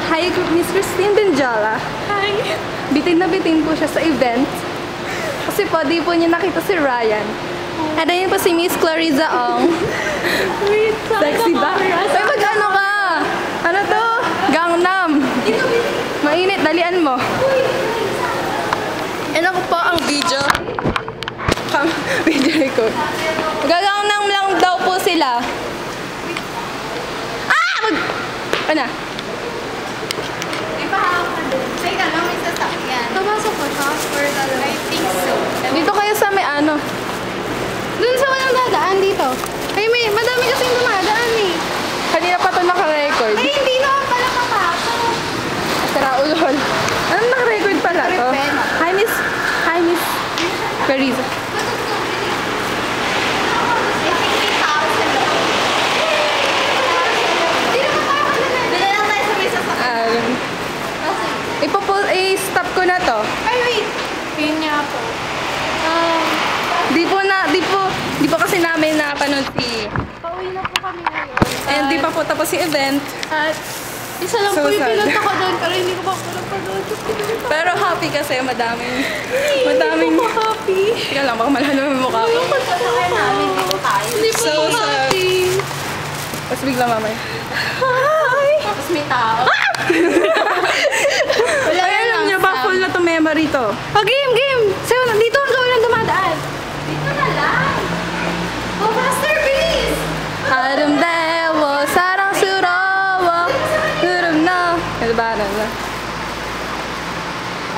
Hi, Miss Christine Benjala. Hi. Bitin na bitin po siya sa event. Kasi po, di po niya nakita si Ryan. And ayun po si Miss Clariza Ong. Wait, Sexy ba? Ay, mag-ano ka? Ano to? Gangnam. Mainit, dalian mo. And ako po ang video. Video record. Gagangnam lang daw po sila. Ano? Ipahawak ka doon. Teka lang, may sasakyan. Papasok ko siya? Or talaga? I think so. Dito kayo sa may ano? Doon sa walang dadaan dito. Ay, madami kasing dumadaan eh. Kanina pa ito naka-record. Ay, hindi naman pala papasok. Tara, ulol. Anong naka-record pala to? Hi, Miss Clariza. I think may tao sa loob. Hindi naman tayo kanina. Doon na lang tayo sa may sasakyan. I-stop ko na to. Ay, wait. Yun nga po. Di po kasi namin napanood si... Pauwi na po kami ngayon. And di pa po tapos si event. At isa lang So po yung sad. pinunta ko doon, pero hindi ko pa po napanood. Pero happy kasi madaming... Hindi po happy. Teka lang, baka malala mo yung mukha ko. Yung pagsasakay namin, dito tayo. Hindi po So ako sad. happy. Tapos bigla mamaya. Hi! Tapos may tao. Wala Ay, alam niyo ba, full na to memory to. Oh, game! Sayo na, dito ang gawin ng dumadaan. Dito na lang. Oh, faster, bilis! 아름다워 사랑스러워 흐름 너 바라나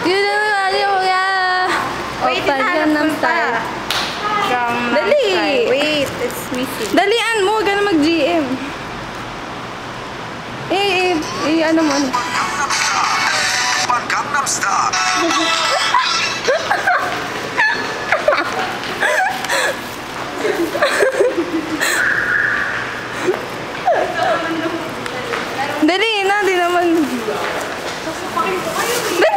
그대는 아니오야 어떤 남자 Dali! Wait, it's missing. Dalian mo, gano'n mag-GM. Ano mo? Gangnam Style. Dali na, di naman. Sasupakin ko kayo.